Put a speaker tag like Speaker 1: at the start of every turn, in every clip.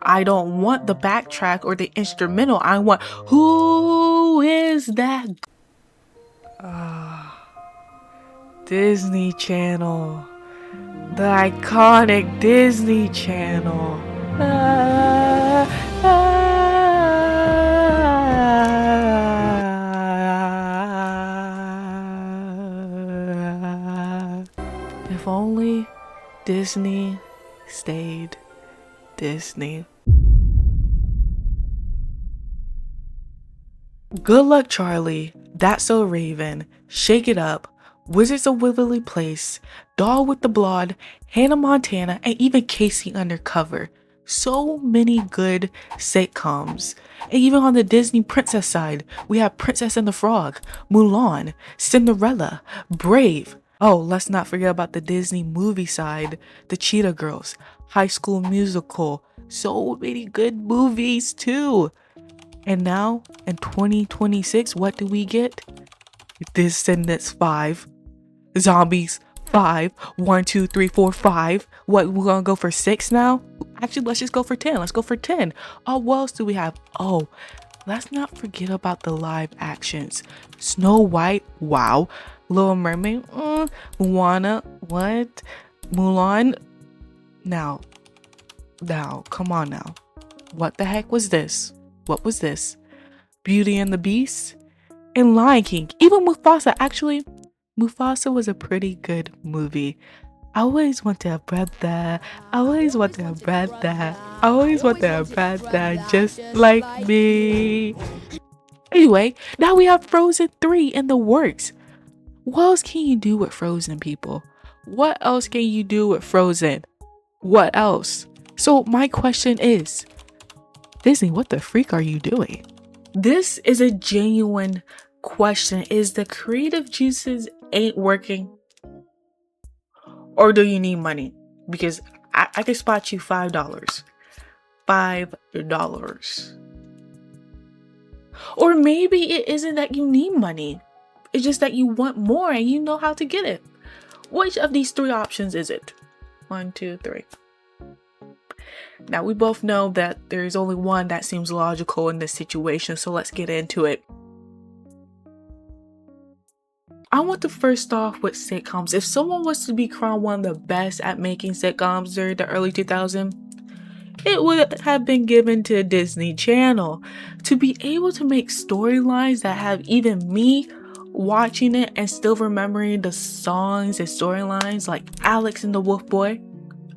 Speaker 1: I don't want the backtrack or the instrumental. I want who is that? Disney Channel. The iconic Disney Channel. Ah, ah. If only Disney stayed Disney. Good Luck Charlie, That's So Raven, Shake It Up, Wizards of Waverly Place, Doll with the Blonde, Hannah Montana, and even Casey Undercover. So many good sitcoms. And even on the Disney princess side, we have Princess and the Frog, Mulan, Cinderella, Brave. Oh, let's not forget about the Disney movie side, the Cheetah Girls, High School Musical. So many good movies too. And now, in 2026, what do we get? Descendants 5. Zombies 5. 1, 2, 3, 4, 5. What, we're gonna go for 6 now? Actually, let's just go for 10. Let's go for 10. Oh, what else do we have? Oh, let's not forget about the live actions. Snow White, wow. Little Mermaid, Moana, what? Mulan, now, come on now. What the heck was this? What was this? Beauty and the Beast? And Lion King. Even Mufasa. Actually, Mufasa was a pretty good movie. I always want to have bred that. I always want to have bred that. I always want to have bred that just like me. Anyway, now we have Frozen 3 in the works. What else can you do with Frozen, people? What else can you do with Frozen? What else? So my question is, Disney, what the freak are you doing? This is a genuine question. Is the creative juices ain't working? Or do you need money? Because I can spot you $5. $5. Or maybe it isn't that you need money. It's just that you want more and you know how to get it. Which of these 3 options is it? 1, 2, 3. Now, we both know that there's only one that seems logical in this situation, so let's get into it. I want to first off with sitcoms. If someone was to be crowned one of the best at making sitcoms during the early 2000s, it would have been given to Disney Channel. To be able to make storylines that have even me watching it and still remembering the songs and storylines, like Alex and the Wolf Boy.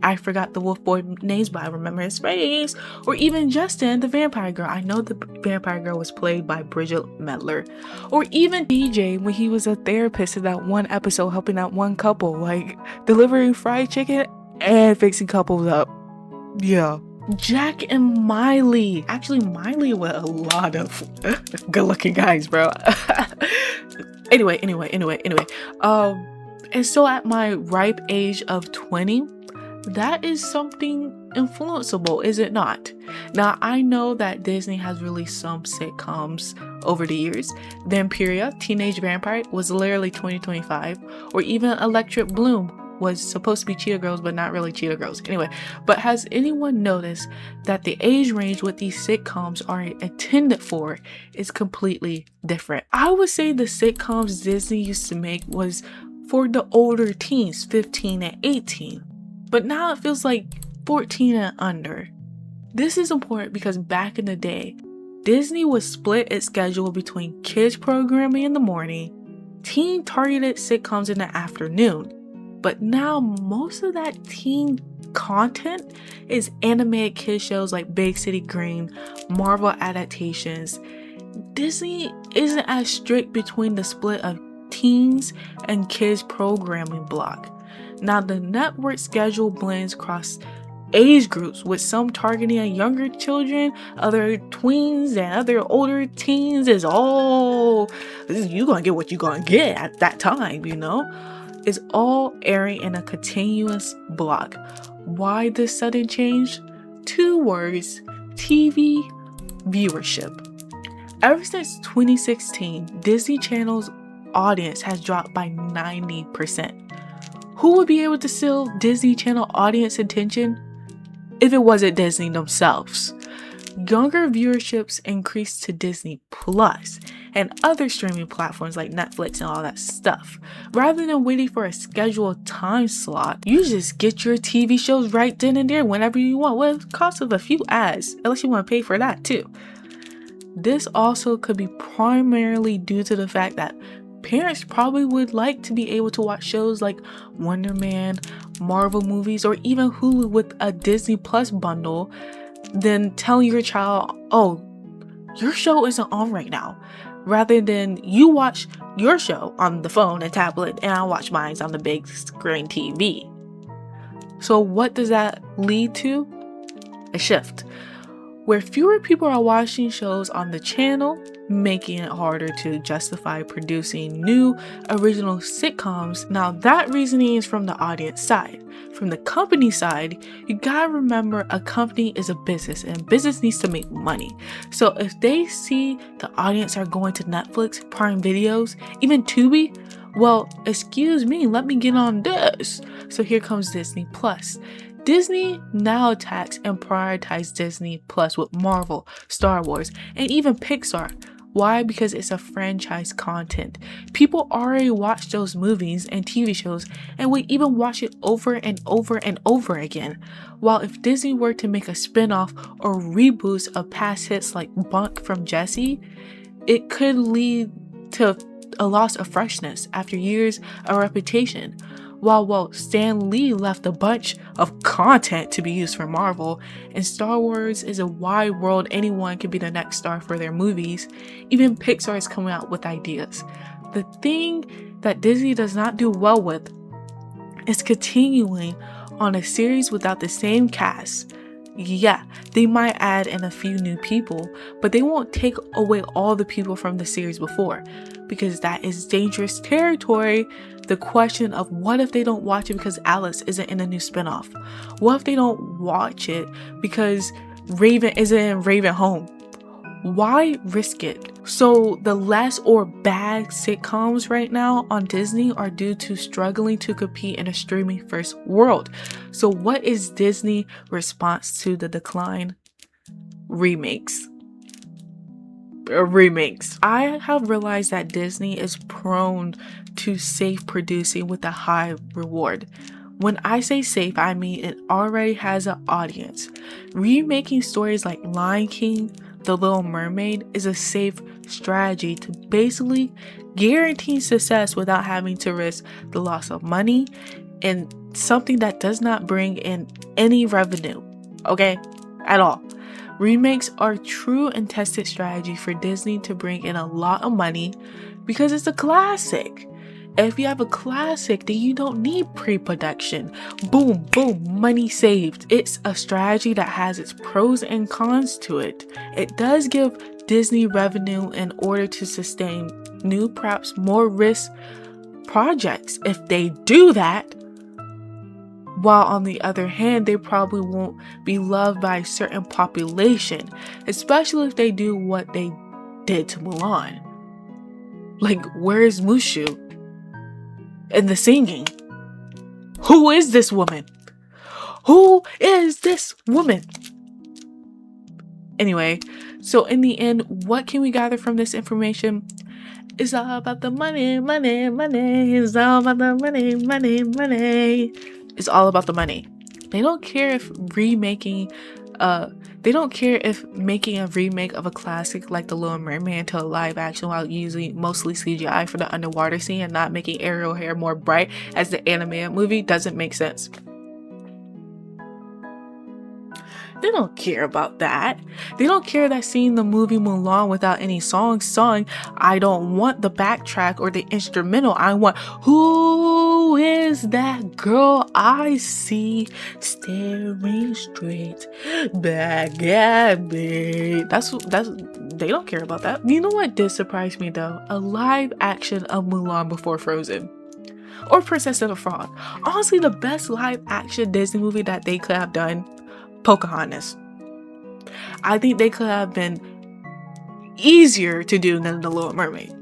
Speaker 1: I forgot the Wolf Boy names, but I remember his face. Or even Justin, the Vampire Girl. I know the Vampire Girl was played by Bridget Medler. Or even DJ when he was a therapist in that one episode helping out one couple, like delivering fried chicken and fixing couples up. Yeah. Jack and Miley. Actually, Miley with a lot of good looking guys, bro. Anyway. And so at my ripe age of 20, that is something influenceable, is it not? Now, I know that Disney has released some sitcoms over the years. Vampiria, Teenage Vampire, was literally 2025. Or even Electric Bloom was supposed to be Cheetah Girls, but not really Cheetah Girls. Anyway, but has anyone noticed that the age range what these sitcoms are intended for is completely different? I would say the sitcoms Disney used to make was for the older teens, 15 and 18. But now it feels like 14 and under. This is important because back in the day, Disney would split its schedule between kids programming in the morning, teen targeted sitcoms in the afternoon. But now most of that teen content is animated kids shows like Big City Green, Marvel adaptations. Disney isn't as strict between the split of teens and kids programming block. Now, the network schedule blends across age groups, with some targeting younger children, other tweens, and other older teens. Is all you gonna get what you gonna get at that time, you know? It's all airing in a continuous block. Why this sudden change? 2 words: TV viewership. Ever since 2016, Disney Channel's audience has dropped by 90%. Who would be able to steal Disney Channel audience attention? if it wasn't Disney themselves. Younger viewerships increased to Disney Plus and other streaming platforms like Netflix and all that stuff. Rather than waiting for a scheduled time slot, you just get your TV shows right then and there whenever you want, with the cost of a few ads, unless you want to pay for that too. This also could be primarily due to the fact that parents probably would like to be able to watch shows like Wonder Man, Marvel movies, or even Hulu with a Disney Plus bundle than telling your child, oh, your show isn't on right now, rather than you watch your show on the phone and tablet and I watch mine on the big screen TV. So what does that lead to? A shift where fewer people are watching shows on the channel, making it harder to justify producing new original sitcoms. Now that reasoning is from the audience side. From the company side, you gotta remember a company is a business and business needs to make money. So if they see the audience are going to Netflix, Prime Videos, even Tubi, well, excuse me, let me get on this. So here comes Disney Plus. Disney now attacks and prioritizes Disney Plus with Marvel, Star Wars, and even Pixar. Why? Because it's a franchise content. People already watch those movies and TV shows and would even watch it over and over and over again. While if Disney were to make a spin-off or reboots of past hits like Bunk from Jessie, it could lead to a loss of freshness after years of reputation. While Stan Lee left a bunch of content to be used for Marvel, and Star Wars is a wide world, anyone can be the next star for their movies, even Pixar is coming out with ideas. The thing that Disney does not do well with is continuing on a series without the same cast. Yeah, they might add in a few new people, but they won't take away all the people from the series before, because that is dangerous territory. The question of what if they don't watch it because Alice isn't in a new spinoff? What if they don't watch it because Raven isn't in Raven Home? Why risk it? So the less or bad sitcoms right now on Disney are due to struggling to compete in a streaming first world. So what is Disney's response to the decline? Remakes. I have realized that Disney is prone to safe producing with a high reward. When I say safe, I mean it already has an audience. Remaking stories like Lion King, The Little Mermaid is a safe strategy to basically guarantee success without having to risk the loss of money and something that does not bring in any revenue, okay, at all. Remakes are true and tested strategy for Disney to bring in a lot of money because it's a classic. If you have a classic, then you don't need pre-production. Boom, boom, money saved. It's a strategy that has its pros and cons to it. It does give Disney revenue in order to sustain new, perhaps more risk projects. If they do that, while on the other hand, they probably won't be loved by a certain population, especially if they do what they did to Mulan. Like, where's Mushu? And the singing. Who is this woman? Who is this woman? Anyway, so in the end, what can we gather from this information? It's all about the money, money, money. It's all about the money, money, money. It's all about the money. They don't care if making a remake of a classic like The Little Mermaid into a live action while using mostly CGI for the underwater scene and not making Ariel hair more bright as the animated movie doesn't make sense. They don't care about that. They don't care that seeing the movie Mulan without any songs sung, I don't want the backtrack or the instrumental. I want, who is that girl I see staring straight back at me? That's they don't care about that. You know what did surprise me though? A live action of Mulan before Frozen. Or Princess and the Frog. Honestly, the best live action Disney movie that they could have done, Pocahontas. I think they could have been easier to do than The Little Mermaid.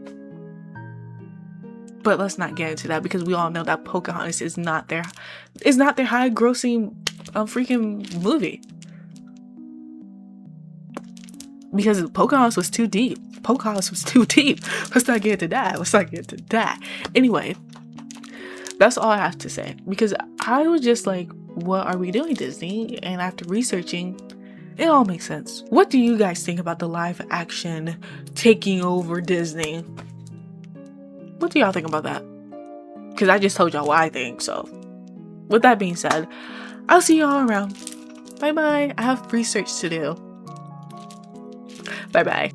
Speaker 1: But let's not get into that because we all know that Pocahontas is not their high grossing freaking movie. because Pocahontas was too deep. Pocahontas was too deep. Let's not get into that. Anyway, that's all I have to say, because I was just like, what are we doing, Disney? And after researching, it all makes sense. What do you guys think about the live action taking over Disney? What do y'all think about that? Because I just told y'all what I think. So with that being said, I'll see y'all around. Bye bye. I have research to do. Bye bye.